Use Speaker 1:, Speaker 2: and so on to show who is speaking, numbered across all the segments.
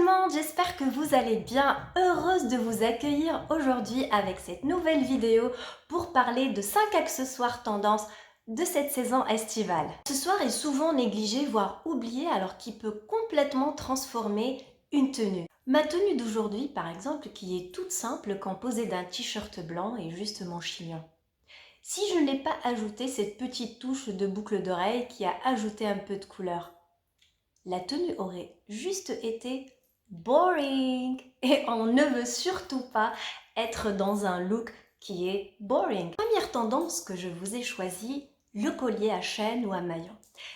Speaker 1: monde, j'espère que vous allez bien. Heureuse de vous accueillir aujourd'hui avec cette nouvelle vidéo pour parler de 5 accessoires tendances de cette saison estivale. L'accessoire est souvent négligé, voire oublié, alors qu'il peut complètement transformer une tenue. Ma tenue d'aujourd'hui, par exemple, qui est toute simple, composée d'un t-shirt blanc et juste mon chignon. Si je n'ai pas ajouté cette petite touche de boucle d'oreille qui a ajouté un peu de couleur, la tenue aurait juste été boring. Et on ne veut surtout pas être dans un look qui est boring. Première tendance que je vous ai choisie, le collier à chaîne ou à maillot.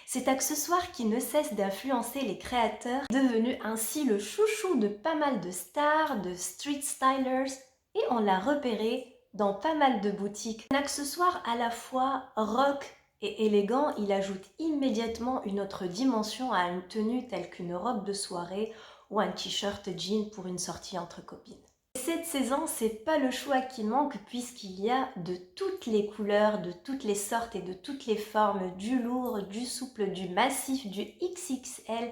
Speaker 1: Cet accessoire qui ne cesse d'influencer les créateurs, devenu ainsi le chouchou de pas mal de stars, de street stylers, et on l'a repéré dans pas mal de boutiques. Un accessoire à la fois rock et élégant, il ajoute immédiatement une autre dimension à une tenue telle qu'une robe de soirée ou un t-shirt jean pour une sortie entre copines. Cette saison, c'est pas le choix qui manque puisqu'il y a de toutes les couleurs, de toutes les sortes et de toutes les formes, du lourd, du souple, du massif, du XXL.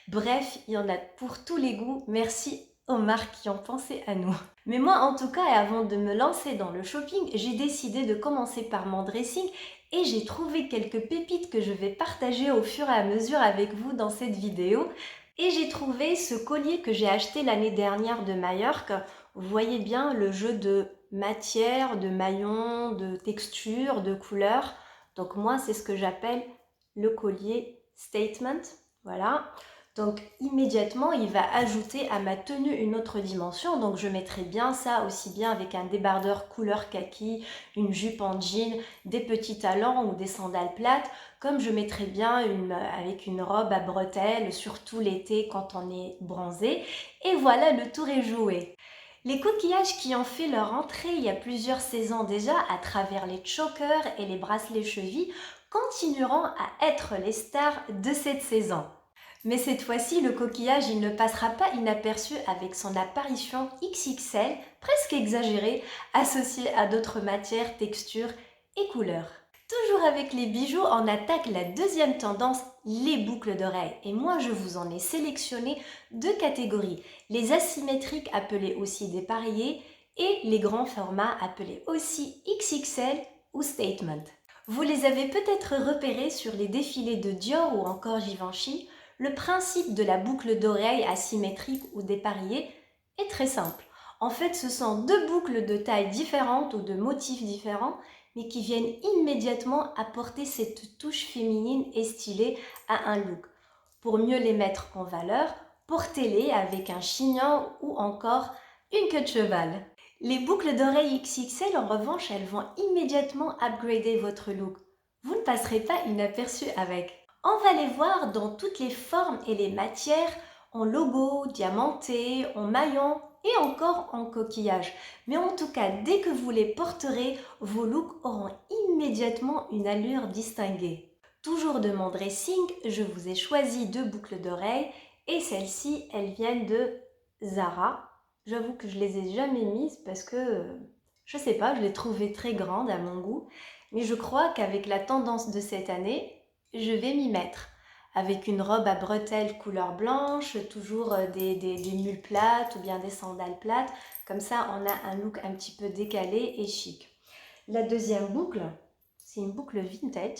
Speaker 1: Bref, il y en a pour tous les goûts. Merci aux marques qui ont pensé à nous. Mais moi, en tout cas, et avant de me lancer dans le shopping, j'ai décidé de commencer par mon dressing et j'ai trouvé quelques pépites que je vais partager au fur et à mesure avec vous dans cette vidéo. Et j'ai trouvé ce collier que j'ai acheté l'année dernière de Majorque. Vous voyez bien le jeu de matière, de maillon, de texture, de couleur. Donc moi, c'est ce que j'appelle le collier statement. Voilà. Donc immédiatement, il va ajouter à ma tenue une autre dimension. Donc je mettrai bien ça aussi bien avec un débardeur couleur kaki, une jupe en jean, des petits talons ou des sandales plates, comme je mettrai bien avec une robe à bretelles, surtout l'été quand on est bronzé. Et voilà, le tour est joué. Les coquillages qui ont fait leur entrée il y a plusieurs saisons déjà à travers les chokers et les bracelets chevilles continueront à être les stars de cette saison. Mais cette fois-ci, le coquillage, il ne passera pas inaperçu avec son apparition XXL, presque exagérée, associée à d'autres matières, textures et couleurs. Toujours avec les bijoux, on attaque la deuxième tendance, les boucles d'oreilles. Et moi, je vous en ai sélectionné deux catégories. Les asymétriques, appelés aussi dépareillés, et les grands formats, appelés aussi XXL ou Statement. Vous les avez peut-être repérés sur les défilés de Dior ou encore Givenchy. Le principe de la boucle d'oreille asymétrique ou dépareillée est très simple. En fait, ce sont deux boucles de taille différentes ou de motifs différents, mais qui viennent immédiatement apporter cette touche féminine et stylée à un look. Pour mieux les mettre en valeur, portez-les avec un chignon ou encore une queue de cheval. Les boucles d'oreilles XXL, en revanche, elles vont immédiatement upgrader votre look. Vous ne passerez pas inaperçu avec. On va les voir dans toutes les formes et les matières, en logo, diamanté, en maillon et encore en coquillage. Mais en tout cas, dès que vous les porterez, vos looks auront immédiatement une allure distinguée. Toujours de mon dressing, je vous ai choisi deux boucles d'oreilles et celles-ci, elles viennent de Zara. J'avoue que je les ai jamais mises parce que, je sais pas, je les trouvais très grandes à mon goût. Mais je crois qu'avec la tendance de cette année, je vais m'y mettre. Avec une robe à bretelles couleur blanche, toujours des mules plates ou bien des sandales plates. Comme ça, on a un look un petit peu décalé et chic. La deuxième boucle, c'est une boucle vintage.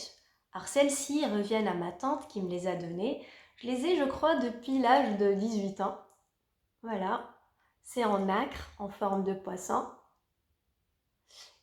Speaker 1: Alors celles-ci reviennent à ma tante qui me les a données. Je les ai, je crois, depuis l'âge de 18 ans. Voilà, c'est en nacre, en forme de poisson.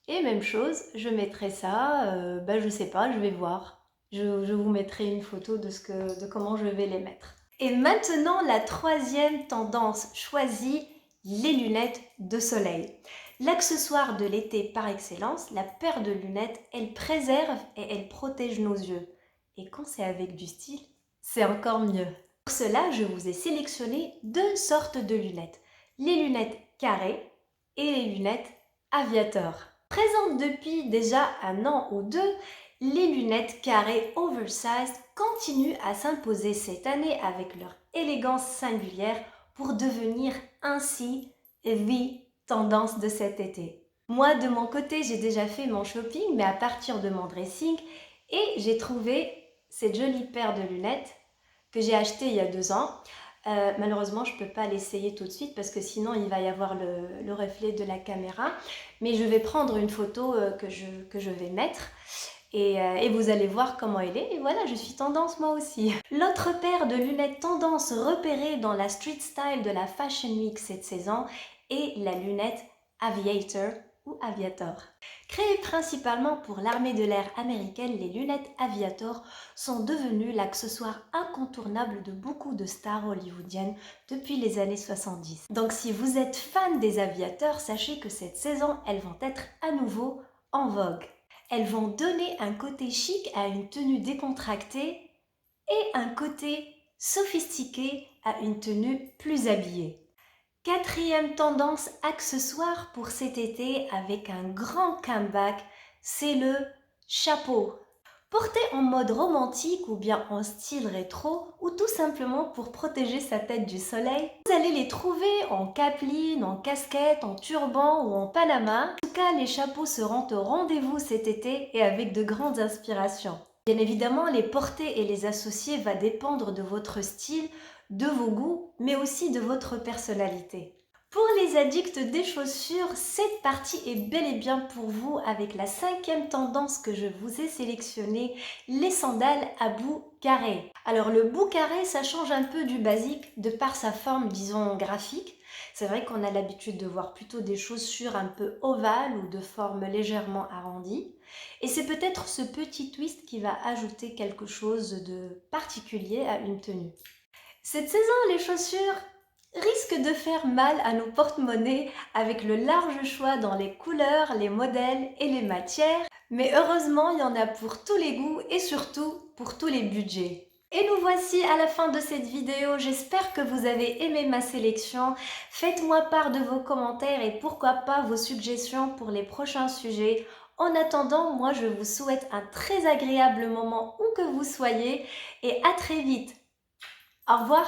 Speaker 1: Et même chose, je mettrai ça, je sais pas, je vais voir. Je vous mettrai une photo de comment je vais les mettre. Et maintenant, la troisième tendance choisie, les lunettes de soleil. L'accessoire de l'été par excellence, la paire de lunettes, elle préserve et elle protège nos yeux. Et quand c'est avec du style, c'est encore mieux. Pour cela, je vous ai sélectionné deux sortes de lunettes. Les lunettes carrées et les lunettes aviator. Présentes depuis déjà un an ou deux, les lunettes carrées oversized continuent à s'imposer cette année avec leur élégance singulière pour devenir ainsi the tendance de cet été. Moi, de mon côté, j'ai déjà fait mon shopping, mais à partir de mon dressing, et j'ai trouvé cette jolie paire de lunettes que j'ai achetée il y a 2 ans. Malheureusement, je peux pas l'essayer tout de suite parce que sinon il va y avoir le reflet de la caméra. Mais je vais prendre une photo que je vais mettre et vous allez voir comment elle est. Et voilà, je suis tendance moi aussi. L'autre paire de lunettes tendance repérée dans la street style de la Fashion Week cette saison est la lunette Aviator ou Aviator. Créées principalement pour l'armée de l'air américaine, les lunettes Aviator sont devenues l'accessoire incontournable de beaucoup de stars hollywoodiennes depuis les années 70. Donc si vous êtes fan des aviateurs, sachez que cette saison, elles vont être à nouveau en vogue. Elles vont donner un côté chic à une tenue décontractée et un côté sophistiqué à une tenue plus habillée. Quatrième tendance accessoire pour cet été avec un grand comeback, c'est le chapeau. Porté en mode romantique ou bien en style rétro ou tout simplement pour protéger sa tête du soleil, vous allez les trouver en capeline, en casquette, en turban ou en panama. En tout cas, les chapeaux seront au rendez-vous cet été et avec de grandes inspirations. Bien évidemment, les porter et les associer va dépendre de votre style, de vos goûts, mais aussi de votre personnalité. Pour les addicts des chaussures, cette partie est bel et bien pour vous avec la 5e tendance que je vous ai sélectionnée, les sandales à bout carré. Alors le bout carré, ça change un peu du basique de par sa forme, disons, graphique. C'est vrai qu'on a l'habitude de voir plutôt des chaussures un peu ovales ou de forme légèrement arrondie. Et c'est peut-être ce petit twist qui va ajouter quelque chose de particulier à une tenue. Cette saison, les chaussures risquent de faire mal à nos porte-monnaies avec le large choix dans les couleurs, les modèles et les matières. Mais heureusement, il y en a pour tous les goûts et surtout pour tous les budgets. Et nous voici à la fin de cette vidéo. J'espère que vous avez aimé ma sélection. Faites-moi part de vos commentaires et pourquoi pas vos suggestions pour les prochains sujets. En attendant, moi je vous souhaite un très agréable moment où que vous soyez et à très vite. Au revoir!